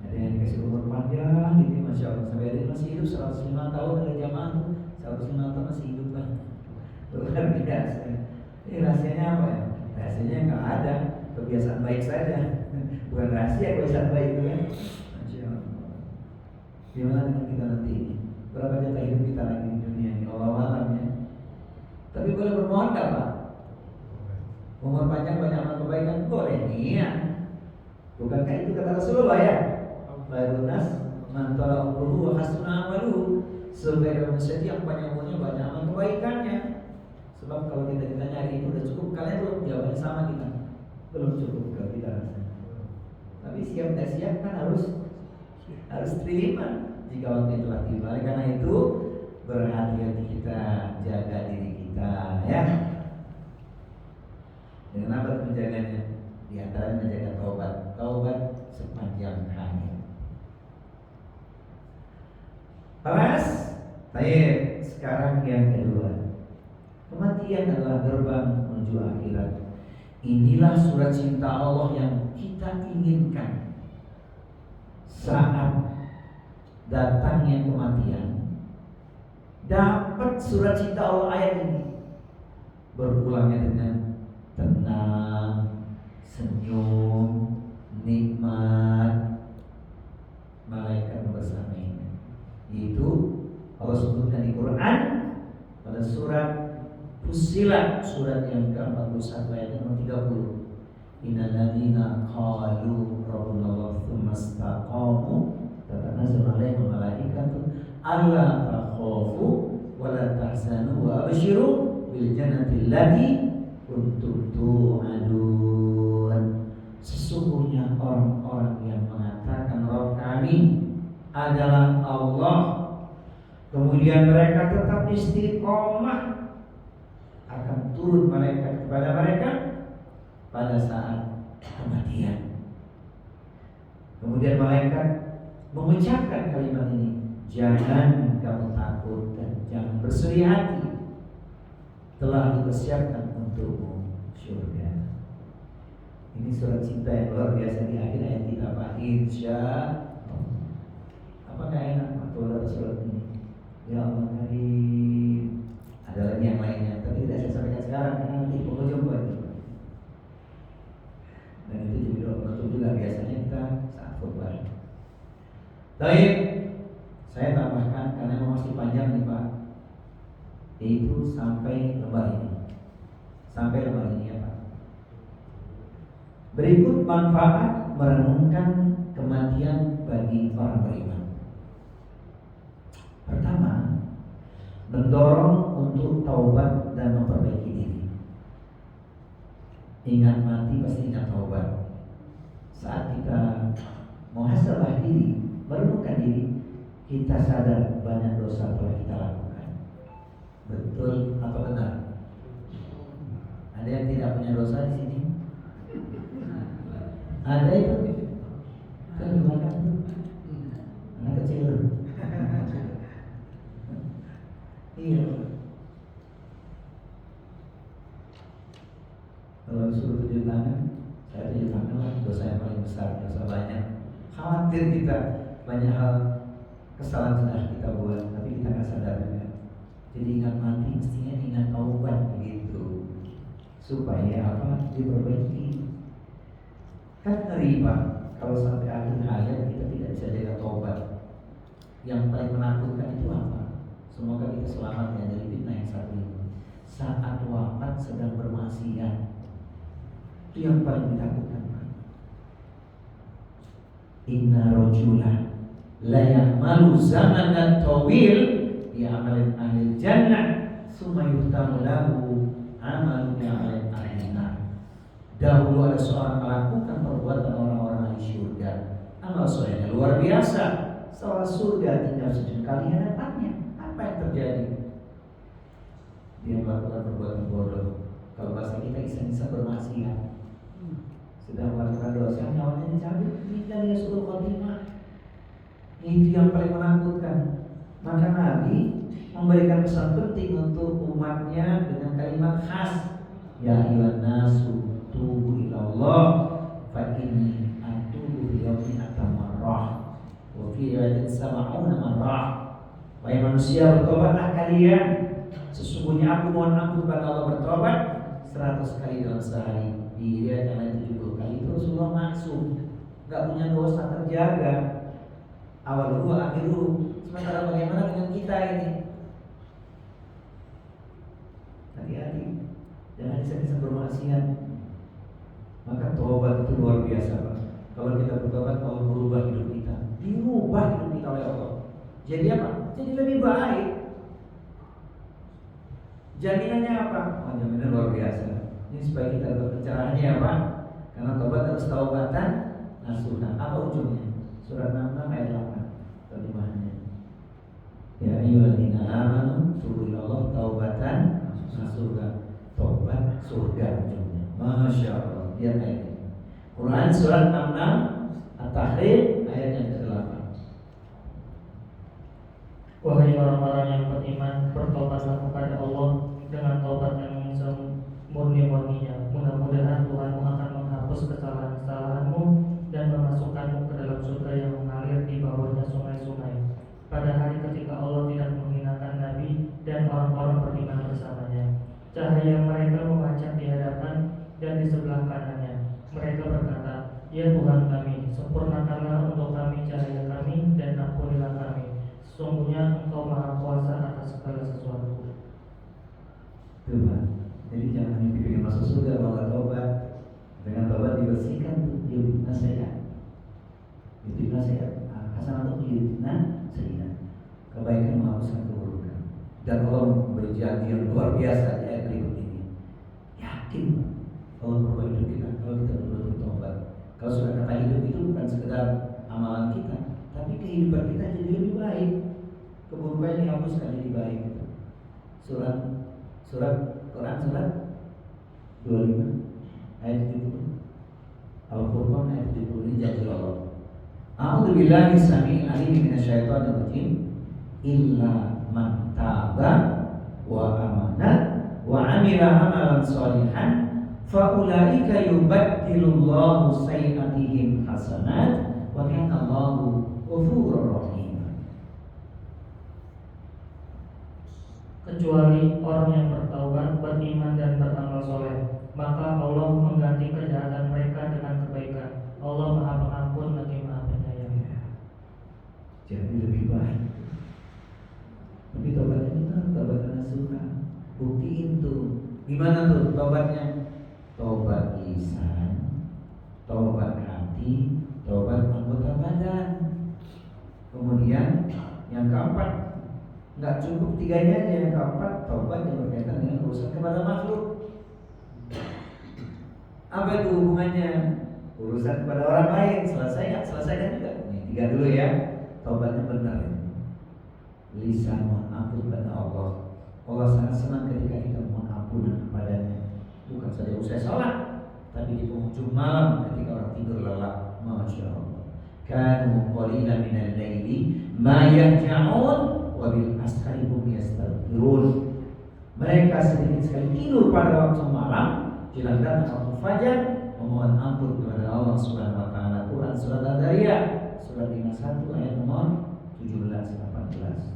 Ada yang dikasih umur panjang gitu, Masya Allah, sampai hari ini masih hidup 105 tahun, ada jamaah tuh 105 tahun masih hidup lah. Luar biasa. Ini rahasianya apa ya? Rahasianya nggak ada, kebiasaan baik saja. Bukan rahasia kebiasaan baik itu kan. Masya Allah. Gimana dengan kita nanti ini? Berapa jatah hidup kita lagi di dunia ini? Allah alam ya. Tapi boleh bermohon nggak Pak? Umur panjang banyak amal kebaikan boleh niat. Bukankah itu kata Rasulullah ya? Barunas mantara umruhu wa hasuna amaluhu. Sebagai manusia yang panjang umurnya banyak amal kebaikannya. Sebab kalau kita ditanya hari ini udah cukup, kalian belum? Jawabannya sama kita, belum cukup kalau kita rasanya. Tapi siap tidak siap kan harus terima jika waktu itu telah tiba. Karena itu berhati-hati kita, jaga diri kita ya. Dengan apa menjaganya? Di antara menjaga taubat sepanjang hayat. Panas? Baik, sekarang yang kedua. Kematian adalah gerbang menuju akhirat. Inilah surat cinta Allah yang kita inginkan saat datangnya kematian. Dapat surat cinta Allah ayat ini, berpulangnya dengan tenang, senyum, nikmat, malaikat bersamanya. Itu Allah sebutkan di Quran pada surat Fussilat, surat yang ke-41 ayat nomor 30. Innal ladzina qalu rabbunallahu tsumma istaqamu tatanazzalu alaihim malaikatu alla takhafu wa la tahzanu wa abshiru bil jannati allati kuntum tu'adun. Sesungguhnya orang-orang yang mengatakan Rabb kami adalah Allah, kemudian mereka tetap istiqomah, akan turun malaikat kepada mereka pada saat kematian. Kemudian malaikat mengucapkan kalimat ini, jangan kamu takut dan jangan bersedih hati, telah dipersiapkan untukmu surga. Ini surat cinta yang luar biasa di akhir ayat kita, Pak. Insya apakah enak waktu dapat surat ini? Ya Allah karim. Ada lagi yang lainnya, tapi tidak saya sampaikan sekarang karena nanti penghujung lagi. Dan itu jadi doa penutup juga biasanya kita saat khutbah. Baik, saya tambahkan karena memang masih panjang nih Pak, yaitu sampai lembar ini. Sampai lembar ini ya Pak. Berikut manfaat merenungkan kematian bagi orang beriman. Pertama, mendorong untuk taubat dan memperbaiki diri. Ingat mati pasti ingat taubat. Saat kita muhasabah diri, merenungkan diri, kita sadar banyak dosa telah kita lakukan. Betul atau benar? Ada yang tidak punya dosa di sini? Ada itu? Anak kecil. Iya. Kalau disuruh tunjuk tangan, saya tunjuk tangan lah. Dosa yang paling besar, dosa banyak. Khawatir kita banyak hal kesalahan sudah kita buat, tapi kita nggak sadar juga. Jadi ingat mati, mestinya ingat taubat begitu, supaya apa? Diperbaiki. Kan ngeri Pak, kalau sampai akhir hayat kita tidak bisa jaga taubat. Yang paling menakutkan itu apa? Semoga kita selamat ya dari fitnah yang satu ini. Saat wafat sedang bermaksiat, itu yang paling ditakutkan. Inna rajula la ya'malu zamanan tawil bi amalin ahli jannah summa yuhtamu lahu amalu bi amalin ahli nar. Dahulu ada seorang melakukan perbuatan orang-orang ahli surga, amal solehnya luar biasa, seorang surga tinggal sujud kali hadapannya. Apa yang terjadi? Dia melakukan perbuatan bodoh. Kalau bahasa kita bisa bermaksiat, sudah melakukan dosa, nyawanya dicabut, meninggal ya suruh khotimah. Itu yang paling menakutkan. Maka Nabi memberikan pesan penting untuk umatnya dengan kalimat khas, ya ayyuhan nasu tubu ilallah fa inni atubu fi yawmin atamarrah wa fi yawmin sab'una marrah. Wahai manusia, bertobatlah kalian. Sesungguhnya aku mohon ampun kepada Allah, bertobat 100 kali dalam sehari. Di riwayat yang lain 70 kali. Itu Rasulullah maksum, gak punya dosa, terjaga. Awal dulu, akhir dulu. Sementara bagaimana dengan kita ini? Hati-hati, jangan bisa bermaksiat. Maka tobat itu luar biasa Pak. Kalau kita bertobat, Allah berubah hidup kita. Diubah hidup kita oleh Allah. Jadi apa? Jadi lebih baik. Jaminannya apa? Oh, jaminan luar biasa. Ini supaya kita dapat pencerahannya ya Pak. Karena tobat harus taubatan nasuha. Apa ujungnya? Surat 66 ayat 8 terjemahannya. Ya ayyuhalladzina amanu tubu ilallah taubatan nasuha. Tobat surga ujungnya. Masya Allah. Lihat ayat ini. Quran surat 66 At-Tahrim ayat yang ke-8. Wahai orang-orang yang beriman, bertobatlah kepada Allah dengan taubat yang semurni-murninya. Mudah-mudahan Tuhan memanjat di hadapan dan di sebelah kanannya. Mereka berkata, "Ya Tuhan kami, sempurnakanlah untuk kami cahaya kami dan ampunilah kami. Sesungguhnya Engkau Maha Kuasa atas segala sesuatu." Tuhan, jadi jangan mimpi pengen masuk surga kalau nggak tobat. Dengan tobat dibersihkan tuh, dia nasihat. Itu nasihat. Hasanah itu nasihat. Kebaikan menghapuskan keburukan. Dan Allah memberi janji yang luar biasa di ayat berikut ini. Yakin Allah merubah hidup kita kalau kita betul-betul tobat. Kalau sudah kata hidup itu bukan sekedar amalan kita, tapi kehidupan kita jadi lebih baik. Keburukan dihapuskan jadi baik. Surat Quran surat 25 ayat 70. Al-Furqan ayat 70 ini janji Allah. A'udzu billahi samii'il 'aliim minasyaitonir rajim. Illa man taba wa amana wa 'amila 'amalan shalihan fa ulaika yubaddilullahu sayyi'atihim hasanat wa kana Allahu ghafurur rahim. Kecuali orang yang bertaubat, beriman dan beramal soleh, maka Allah mengganti kejahatan mereka dengan kebaikan. Allah Maha Pengampun lagi Maha Penyayang. Jadi lebih baik. Tapi tobatnya itu tobat nasuha. Buktiin tuh. Gimana tuh tobatnya? Tobat lisan, tobat hati, tobat anggota badan. Kemudian yang keempat, nggak cukup tiganya aja. Yang keempat, tobat yang berkaitan dengan urusan kepada makhluk. Apa itu hubungannya? Urusan kepada orang lain selesaikan juga. Nih, 3 dulu ya. Tobatnya benar ya. Lisan mohon ampun kepada Allah. Allah sangat senang ketika kita mohon ampun kepadanya. Bukan saja usai sholat, tapi di penghujung malam ketika orang tidur lelap. Masya Allah. Kanu qalilan minal laili ma yahja'un wa bil ashari hum yastaghfirun. Mereka sedikit sekali tidur pada waktu malam, jelang datang waktu fajar, memohon ampun kepada Allah Subhanahu wa taala. Quran surat Al-Dariyah surat 51 ayat nomor 17-18.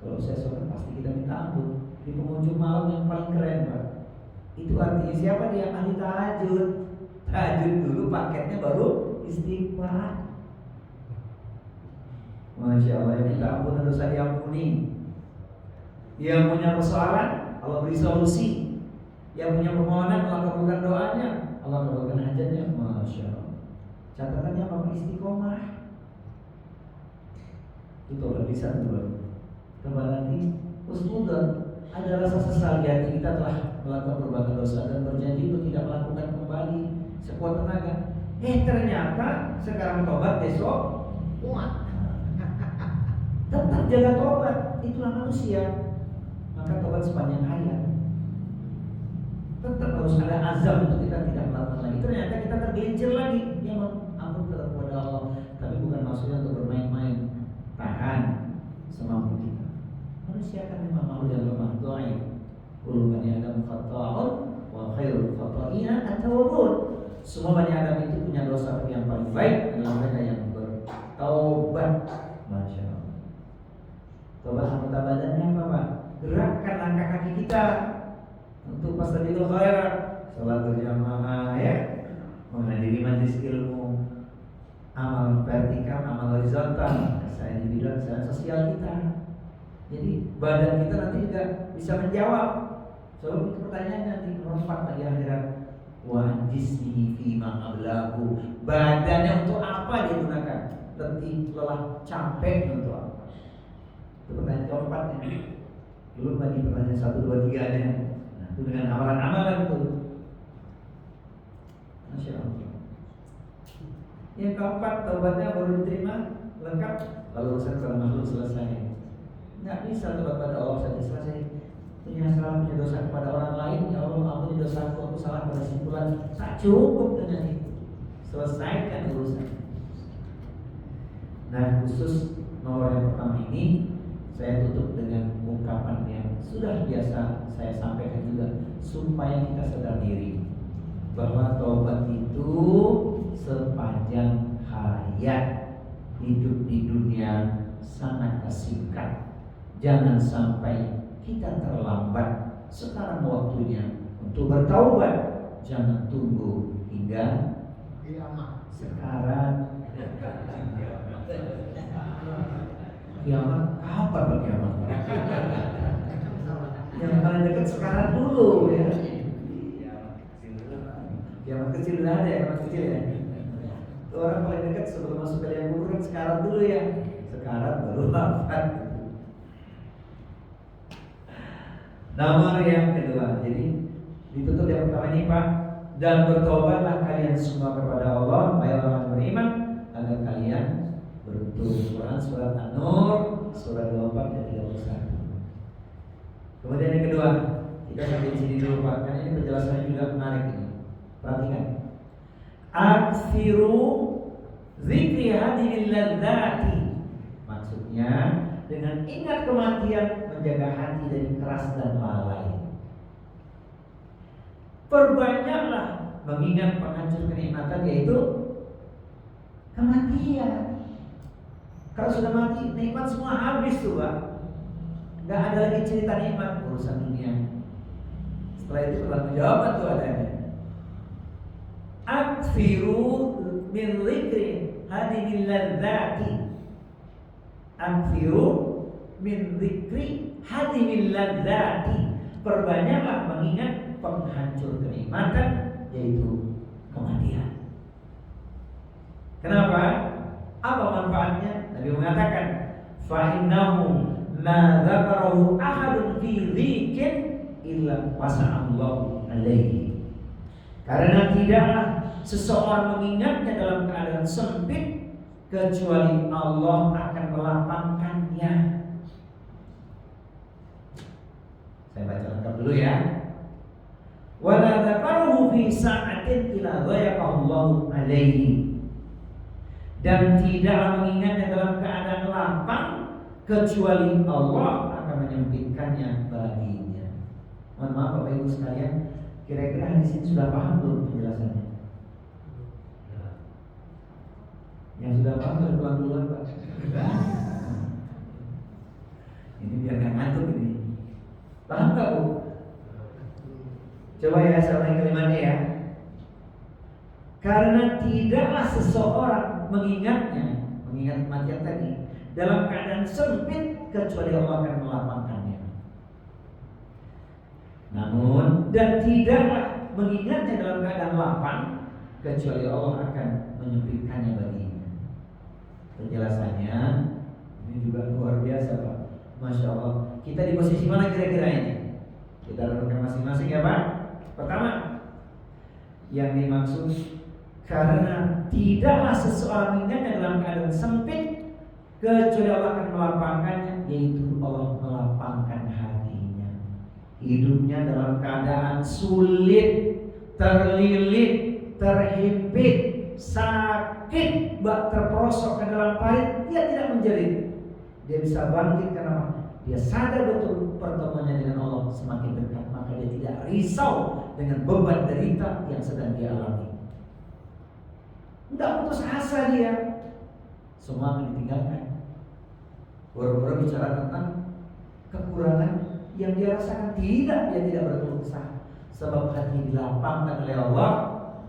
Kalau saya sholat pasti kita minta ampun di penghujung malam yang paling keren, Pak. Itu artinya siapa dia ahli tahajud. Tahajud dulu paketnya baru istighfar. Masya Allah, yang minta ampun dosa diampuni. Yang punya persoalan Allah beri solusi. Yang punya permohonan Allah kabulkan doanya, Allah kabulkan hajatnya. Masya Allah. Catatannya apa? Istiqomah. Itu tobat lisan dulu. Tobat hati, husnudzon. Ada rasa sesal di hati kita telah melakukan perbuatan dosa dan berjanji untuk tidak melakukan kembali sekuat tenaga. Ternyata sekarang tobat, besok kuat. Tetap jaga tobat, itulah manusia. Maka tobat sepanjang hayat. Tetap harus ada azam untuk kita tidak melakukan lagi. Ternyata kita tergelincir lagi. Ya ampun kepada Allah. Tapi bukan maksudnya untuk bermain-main. Tahan semampu kita. Manusia kan memang malu yang lemah, dhaif. Kullu bani Adam khata'un wa khairul khata'ina at-tawwabun. Semua bani Adam itu punya dosa, tapi yang paling baik adalah mereka yang bertaubat. Masya Allah. Tobat anggota badannya apa, Pak? Gerakkan langkah kaki kita untuk fastabiqul khairat, salat berjamaah ya, menghadiri majelis ilmu, amal vertikal, amal horizontal, kesan individual, kesan sosial kita. Jadi badan kita nanti juga bisa menjawab. Soal itu pertanyaannya nanti melompat di akhirat. Wa jismihi fima ablahu. Badannya untuk apa dia gunakan? Letih, lelah, capek untuk apa? Itu pertanyaan keempatnya. Belum lagi pertanyaan 1, 2, 3 nya. Nah, itu dengan amalan-amalan itu. Masya Allah. Yang keempat, taubatnya baru diterima lengkap, lalu urusan kepada makhluk selesai. Nggak bisa tobat pada Allah saja selesai. Punya salah, punya dosa kepada orang lain, ya Allah ampuni dosaku, aku salah pada simpulan. Tak cukup dengan itu. Selesaikan urusan. Nah, khusus nomor yang pertama ini saya tutup dengan ungkapan yang sudah biasa saya sampaikan juga, supaya kita sadar diri bahwa taubat itu sepanjang hayat. Hidup di dunia sangat singkat. Jangan sampai kita terlambat. Sekarang waktunya Untuk bertaubat jangan tunggu hingga sekarat. Kiamat kapan Pak kiamat? Yang paling dekat sekarang dulu ya. Kiamat kecil udah ada ya, kiamat kecil ya. Itu orang paling dekat sebelum masuk ke liang kubur kan sekarat dulu ya. Sekarat baru wafat. Nomor yang kedua, jadi ditutup yang pertama ini Pak. Dan bertobatlah kalian semua kepada Allah, wahai orang beriman, agar kalian beruntung. Quran surat An-Nur surat 24 dan 31. Kemudian yang kedua, kita sampai di sini dulu Pak, karena ini penjelasannya juga menarik ini. Perhatikan. Aksiru zikri hadhil ladzati. Maksudnya dengan ingat kematian menjaga hati dari keras dan lalai. Perbanyaklah mengingat penghancur kenikmatan, yaitu kematian. Kalau sudah mati, nikmat semua habis tuh Pak. Gak ada lagi cerita nikmat urusan dunia. Setelah itu bertanggung jawab tuh adanya. Akfiru min dzikri hadhil ladzati. Akfiru min dzikri hadhil ladzati. Perbanyaklah mengingat penghancur kenikmatan, yaitu kematian. Kenapa? Apa manfaatnya? Nabi mengatakan, fa innahu la dzakarahu ahadun fi dzikrin illa wasa'allahu alaihi. Karena tidaklah seseorang mengingatnya dalam keadaan sempit kecuali Allah akan melapangkannya. Saya baca lengkap dulu ya. Wala dzakarahu fi sa'atin illa dhayaqallahu alaihi. Dan tidaklah mengingatnya dalam keadaan lapang kecuali Allah akan menyempitkannya baginya. Mohon maaf Bapak Ibu sekalian, kira-kira hadis ini sudah paham belum penjelasannya? Yang sudah paham boleh pulang duluan Pak. Ini biar gak ngantuk ini. Paham gak Bu? Coba ya saya ulangi kalimatnya ya. Karena tidaklah seseorang mengingat kematian tadi dalam keadaan sempit kecuali Allah akan melapangkannya. Namun dan tidaklah mengingatnya dalam keadaan lapang kecuali Allah akan menyempitkannya baginya. Penjelasannya ini juga luar biasa Pak. Masya Allah. Kita di posisi mana kira-kira ini? Kita renungkan masing-masing ya Pak. Pertama, yang dimaksud karena tidaklah seseorang mengingatnya dalam keadaan sempit kecuali Allah akan melapangkannya, yaitu Allah melapangkan hatinya. Hidupnya dalam keadaan sulit, terlilit, terhimpit, sakit, terperosok ke dalam parit, dia tidak menjerit. Dia bisa bangkit karena dia sadar betul pertemuannya dengan Allah semakin dekat, maka dia tidak risau dengan beban derita yang sedang dia alami. Tidak putus asa dia. Semua ditinggalkan. Boro-boro bicara tentang kekurangan yang dia rasakan, dia tidak berkeluh kesah. Sebab hati dilapangkan oleh Allah,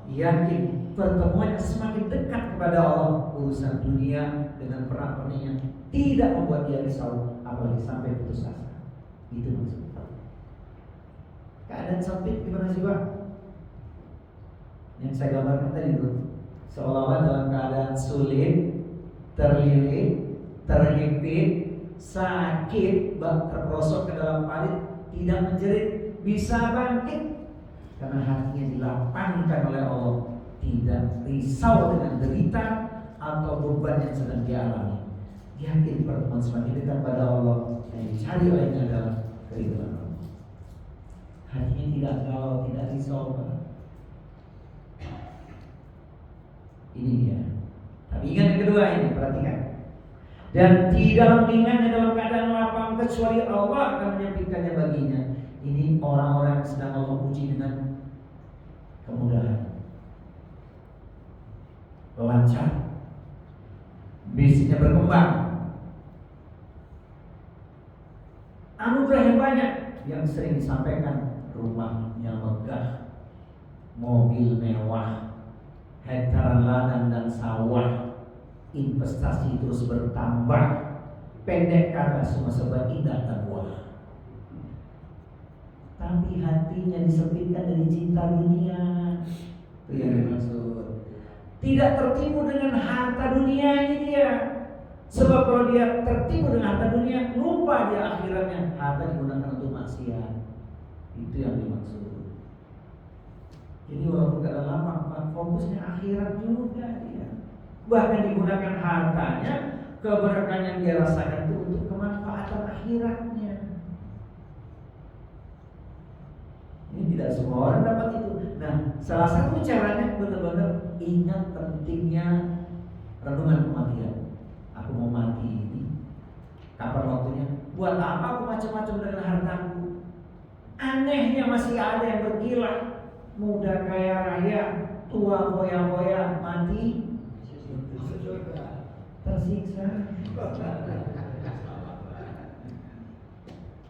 yakin pertemuannya semakin dekat kepada Allah. Urusan dunia dengan perang-perangnya tidak membuat dia risau, apalagi sampai putus asa. Itu maksudnya. Keadaan sempit gimana sih Pak? Yang saya gambarkan tadi itu, seolah-olah dalam keadaan sulit, terlilit, terhimpit, sakit, terperosok ke dalam parit, tidak menjerit, bisa bangkit karena hatinya dilapangkan oleh Allah, tidak risau dengan derita atau beban yang sedang dia alami. Yakin pertemuan semakin dekat pada Allah, yang dicari olehnya adalah keridhaan Allah. Hatinya tidak galau, tidak risau. Ini dia. Tapi ingat yang kedua ini, perhatikan. Dan tidak mengingatnya dalam keadaan lapang kecuali Allah akan menyempitkannya baginya. Ini orang-orang yang sedang Allah uji dengan kemudahan, lancar, bisnisnya berkembang, anugerah yang banyak. Yang sering disampaikan, rumahnya megah, mobil mewah, hektaran ladang dan sawah, investasi terus bertambah. Pendek kata semua serba indah dan buah. Tapi hatinya disempitkan dari cinta dunia. Itu yang dimaksud. Tidak tertipu dengan harta dunia ini dia. Sebab kalau dia tertipu dengan harta dunia, lupa dia akhiratnya. Harta digunakan untuk maksiat. Itu yang dimaksud. Jadi walaupun gak ada lapang, fokusnya akhirat juga dia. Bahkan digunakan hartanya, keberkahan yang dia rasakan itu untuk kemanfaatan akhiratnya. Ini tidak semua orang dapat itu. Nah, salah satu caranya benar-benar ingat pentingnya renungan kematian. Aku mau mati ini, kapan waktunya? Buat apa aku macam-macam dengan hartaku? Anehnya masih ada yang bergila, muda kaya raya, tua foya-foya, mati tersiksa.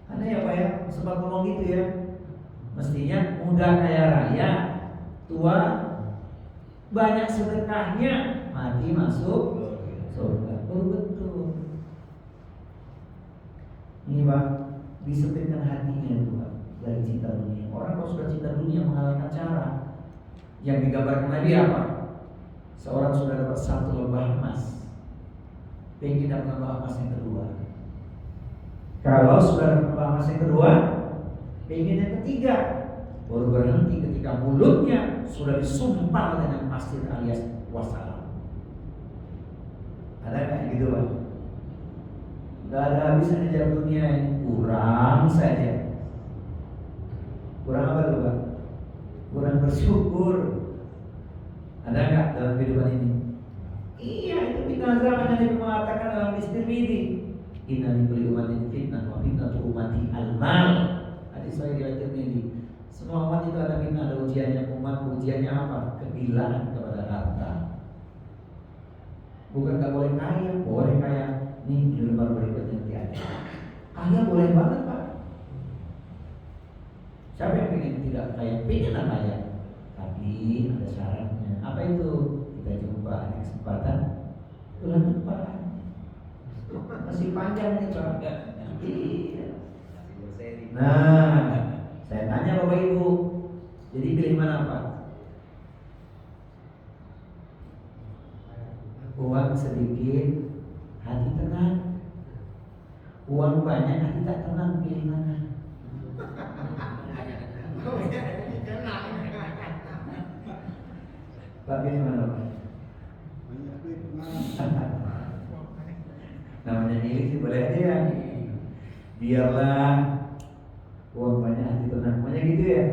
Aneh ya Pak ya, sempat ngomong gitu ya. Mestinya muda kaya raya, tua banyak sedekahnya, mati masuk surga. Betul. Ini Pak, disempitkan hatinya itu Pak dari cinta dunia. Orang kalau sudah cinta dunia menghalalkan cara. Yang digambarkan Nabi apa? Seorang sudah dapat satu lembah emas, pengen dapat lembah emas yang kedua. Kalau sudah dapat lembah emas yang kedua, pengen yang ketiga. Baru berhenti ketika mulutnya sudah disumpah dengan pasir alias wassalam. Ada kayak gitu Pak? Gak ada habisnya dalam dunia yang kurang saja. Kurang apa tuh Pak? Kurang bersyukur. Ada nggak dalam kehidupan ini? Iya, itu fitnah zaman yang mengatakan dalam Tirmidzi, inna likulli ummatin fitnah wa fitnatu ummati al-mal. Hadis sahih riwayat Tirmidzi. Semua umat itu ada fitnah, ada ujiannya. Umat ujiannya apa? Kegilaan kepada harta. Bukan nggak boleh kaya, boleh kaya. Nih di lembar berikutnya nanti ada. Kaya boleh banget Pak. Siapa yang ingin tidak kaya? Pengen kaya, tapi ada syaratnya. Apa itu? Kita jumpa di kesempatan bulan depan. Masih panjang nih Pak. Iya. Nah, saya tanya Bapak Ibu, jadi pilih mana Pak? Uang sedikit, hati tenang. Uang banyak, hati tak tenang. Pilih mana? Pak pilih mana Pak? Namanya milih sih boleh aja ya. Biarlah uang banyak hati tenang. Namanya gitu ya.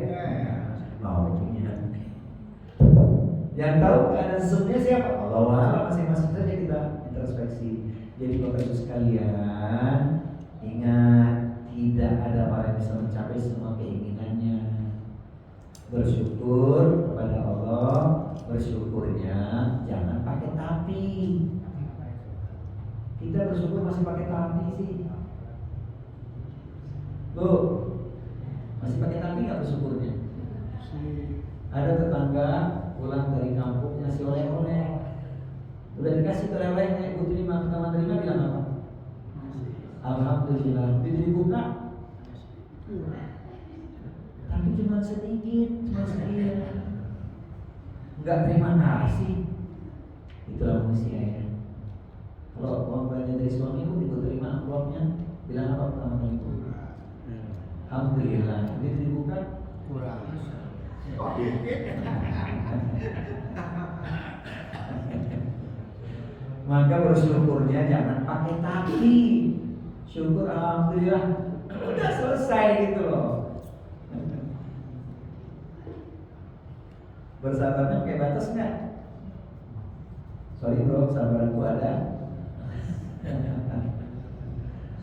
Mau punya. Yang tahu keadaan sesungguhnya siapa? Allah. Masing-masing saja kita introspeksi. Jadi Bapak Ibu sekalian, ingat tidak ada orang yang bisa mencapai semua keinginannya. Bersyukur kepada Allah. Bersyukurnya jangan pakai tapi. Kita bersyukur masih pakai tapi sih. Loh, masih pakai tapi nggak bersyukurnya? Ada tetangga pulang dari kampung ngasih oleh-oleh. Udah dikasih oleh-olehnya, ibu terima, pertama terima bilang apa? Alhamdulillah. Begitu dibuka, tapi cuma sedikit, cuma sedikit. Enggak terima kasih. Itulah manusia ya. Kalau uang belanja dari suami ibu terima amplopnya, bilang apa pertama kali itu? Alhamdulillah. Begitu dibuka, kurang. Maka bersyukurnya jangan pakai tapi. Syukur alhamdulillah, udah selesai gitu loh. Bersabarnya pakai batas nggak? Sorry bro, sabaranku ada.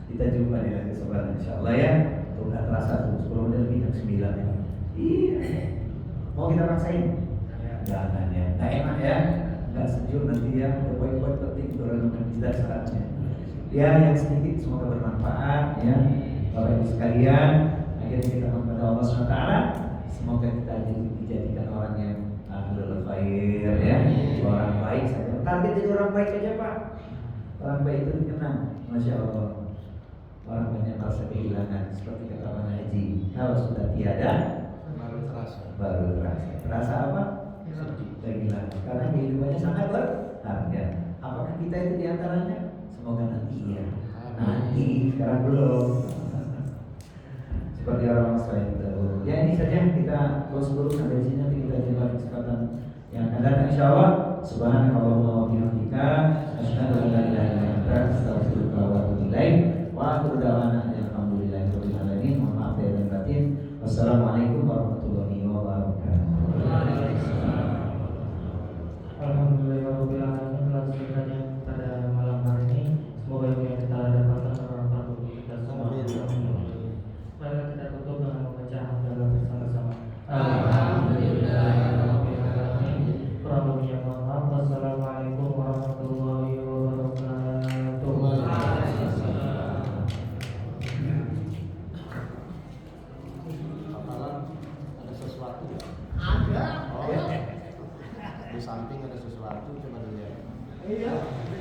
Kita jumpa di lain kesempatan insyaallah ya. Tuh nggak terasa tuh 10 menit lebih jam 9 ya. Iya. Mau kita paksain? Jangan ya. Nggak enak ya. Nggak sejuk nanti ya. Ada poin-poin penting untuk renungan kita saatnya. Ya, yang sedikit semoga bermanfaat ya. Bapak Ibu sekalian, akhirnya kita kepada Allah SWT. Semoga kita dijadikan orang yang target jadi orang baik aja Pak. Orang baik itu dikenang, Masya Allah. Orang banyak merasa kehilangan, seperti kata Bang Haji. Kalau sudah tiada, baru terasa. Terasa apa? Kehilangan. Karena kehidupannya sangat berharga. Apakah kita itu diantaranya? Semoga nanti ya. Nanti, sekarang belum. Seperti orang selain itu. Ya ini saja kita close dulu sampai di sini. Nanti kita jumpa kesempatan yang akan datang insyaallah. Subhanallah wa bihamdika asyhadu an la ilaha illa anta astaghfiruka wa atubu ilaik. Wa akhiru da'wana alhamdulillahirabbil alamin. Mohon maaf lahir dan batin. Wassalamualaikum warahmatullahi wabarakatuh. Alhamdulillahirabbil alamin. Langsung saja pada malam hari ini semoga yang kita dapatkan bermanfaat untuk kita semua. Mari kita tutup dengan membaca hamdalah bersama-sama. Alhamdulillahirabbil alamin. Kurang lebihnya mohon maaf. Wassalamualaikum warahmatullahi wabarakatuh. Ada sesuatu ya? Ada. Oh, di samping ada sesuatu, coba dilihat. Iya.